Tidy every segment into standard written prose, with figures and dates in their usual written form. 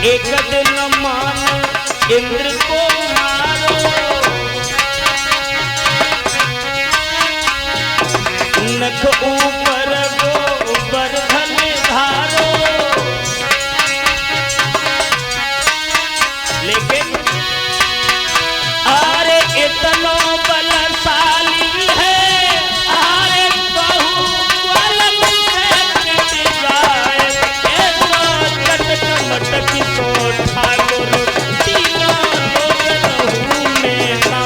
एक दिन मान इंद्र को मारो, नख ऊपर गोवर्धन धारो। लेकिन अरे इतना बलशाली है, अरे बहु बल से जाए, मटक सो ठाकुर तीनों लोग रहू में ना।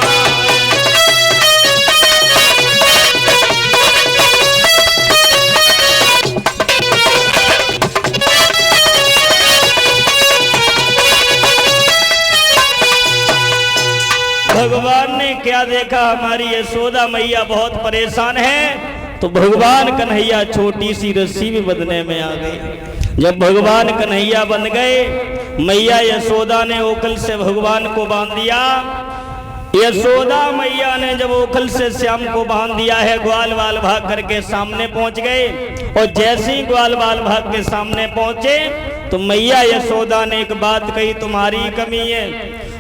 भगवान ने क्या देखा, हमारी यशोदा मैया बहुत परेशान है, तो भगवान कन्हैया छोटी सी रस्सी भी बंधने में आ गई। जब भगवान कन्हैया बन गए, मैया यशोदा ने ओखल से भगवान को बांध दिया। यशोदा मैया ने जब ओखल से श्याम को बांध दिया है, ग्वाल बाल भाग करके सामने पहुंच गए। और जैसे ही ग्वाल बाल भाग के सामने पहुंचे तो मैया यशोदा ने एक बात कही, तुम्हारी कमी है,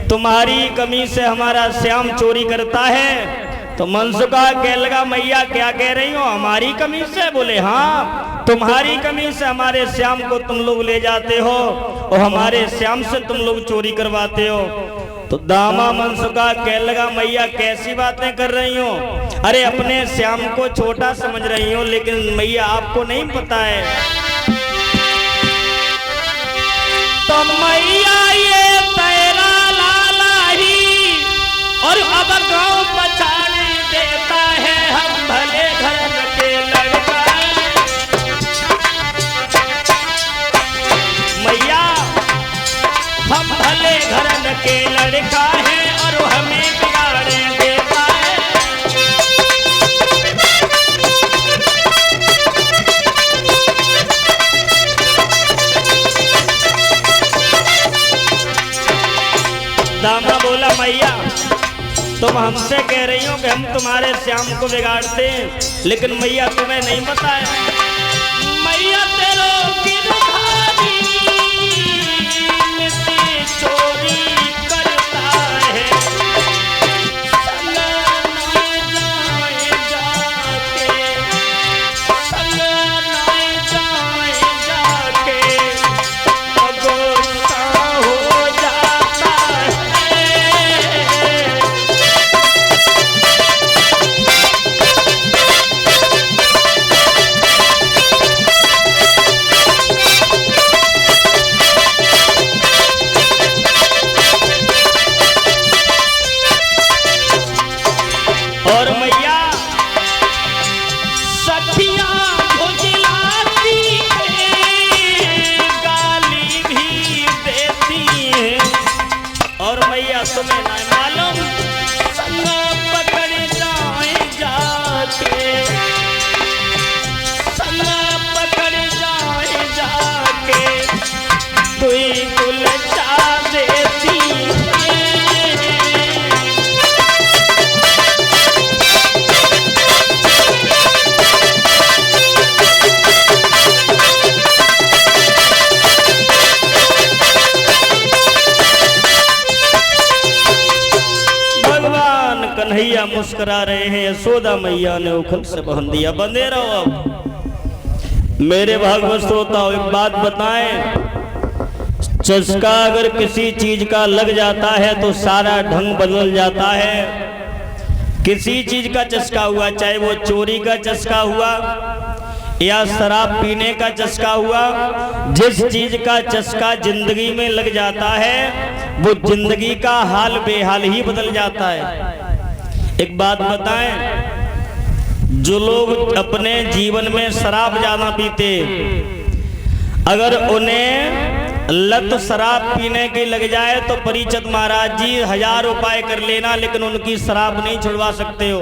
तुम्हारी कमी से हमारा श्याम चोरी करता है। तो मनसुखा कह लगा, मैया क्या कह रही हो, हमारी कमी से? बोले हाँ, तुम्हारी कमी से हमारे श्याम को तुम लोग ले जाते हो और हमारे श्याम से तुम लोग चोरी करवाते हो। तो दामा मनसुखा कह लगा, मैया कैसी बातें कर रही हो, अरे अपने श्याम को छोटा समझ रही हो, लेकिन मैया आपको नहीं पता है। तो मैया ये तेरा और अब गांव बचाने देता है, हम भले घर के लड़का। मैया हम भले घर के लड़का है और हमें बिगाड़े देता है। दामा बोला, मैया तुम हमसे कह रही हो कि हम तुम्हारे श्याम को बिगाड़ते हैं, लेकिन मैया तुम्हें नहीं पता है, मैया तेरो की चोरी करता है। तुम्हें नहीं मालूम, संगा पकड़ जाए जाके, संगा पकड़ जाए जाके, तू उलझा देती कन्हैया मुस्कुरा रहे हैं। यशोदा मैया ने उखल से बांध दिया, बंधे रहो। अब मेरे भागवत श्रोताओ एक बात बताएं, चस्का अगर किसी चीज का लग जाता है तो सारा ढंग बदल जाता है। किसी चीज का चस्का हुआ, चाहे वो चोरी का चस्का हुआ या शराब पीने का चस्का हुआ, जिस चीज का चस्का जिंदगी में लग जाता है वो जिंदगी का हाल बेहाल ही बदल जाता है। एक बात बताएं, जो लोग अपने जीवन में शराब ज्यादा पीते, अगर उन्हें लत शराब पीने की लग जाए तो परीक्षित महाराज जी 1000 उपाय कर लेना, लेकिन उनकी शराब नहीं छुड़वा सकते हो।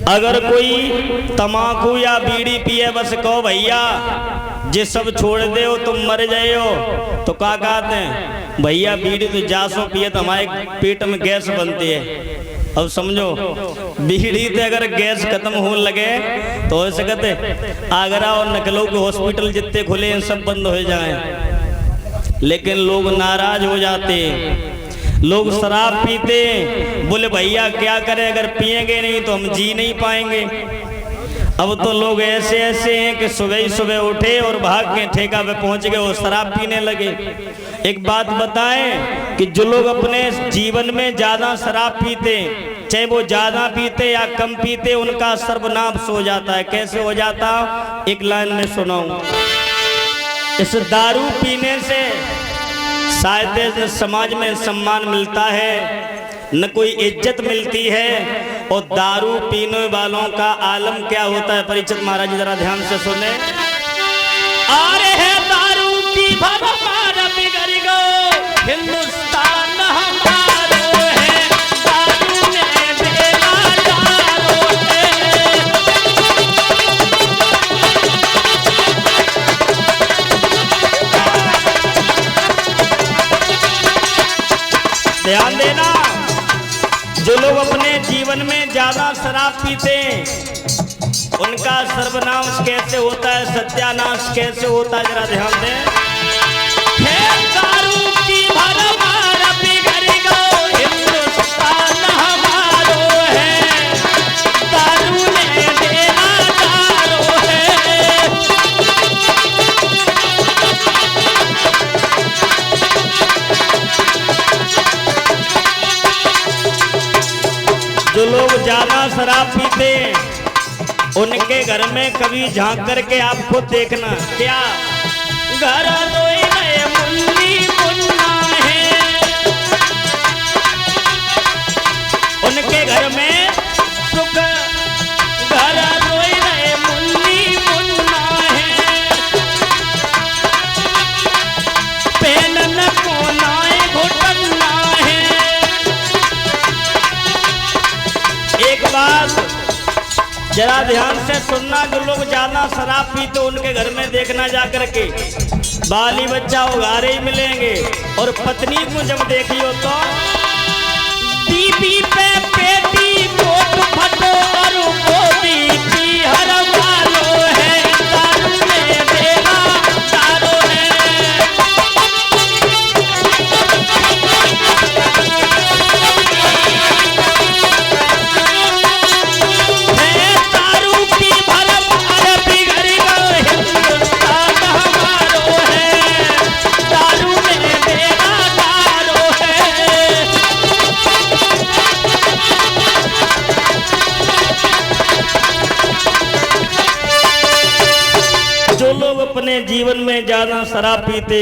अगर कोई तमाकू या बीड़ी पिए, बस कहो भैया जे सब छोड़ दे हो तुम मर जाए हो, तो क्या कहते हैं, भैया बीड़ी तो जासो पिए तो हमारे पेट में गैस बनती है। अब समझो, बीड़ी से अगर गैस खत्म होने लगे तो ऐसे कहते आगरा और लखनऊ के हॉस्पिटल जितने खुले हैं सब बंद हो जाएं। लेकिन लोग नाराज हो जाते, लोग शराब पीते, बोले भैया क्या करें, अगर पिएंगे नहीं तो हम जी नहीं पाएंगे। अब तो लोग ऐसे ऐसे हैं कि सुबह ही सुबह उठे और भाग के ठेका पे पहुंच गए और शराब पीने लगे। एक बात बताएं कि जो लोग अपने जीवन में ज्यादा शराब पीते, चाहे वो ज्यादा पीते या कम पीते, उनका सर्वनाश हो जाता है। कैसे हो जाता, एक लाइन में सुनाऊं। इस दारू पीने से शायद समाज में सम्मान मिलता है, न कोई इज्जत मिलती है, और दारू पीने वालों का आलम क्या होता है। परिचित महाराज जरा ध्यान से सुने। अरे है दारू की भरमार बिगड़ गो हिंदुस्तान हमारो है, दारू ने बेगारो है। ध्यान देना, जो लोग अपने जीवन में ज्यादा शराब पीते उनका सर्वनाश कैसे होता है, सत्यानाश कैसे होता है, जरा ध्यान दें। दारू की भरमार बिगड़ गो हिंदुस्तान हमारो है, दारू ने बेगारो है। जो लोग ज्यादा शराब पीते उनके घर में कभी झांक करके आप खुद देखना, क्या घर रोए गए मुन्नी मुन्ना है, उनके घर में सुख, घर रोए गए मुन्नी मुन्ना है, पहनन को नाए घुटना है। एक बात जरा ध्यान से सुनना, जो लोग ज्यादा शराब पीते उनके घर में देखना जा करके, बाली बच्चा उगारे ही मिलेंगे, और पत्नी को जब देखियो तो बीबी पे पेटी कोट फटो और गोदी की हर वालो है, दारू में बेगा दारो है। जो लोग अपने जीवन में ज्यादा शराब पीते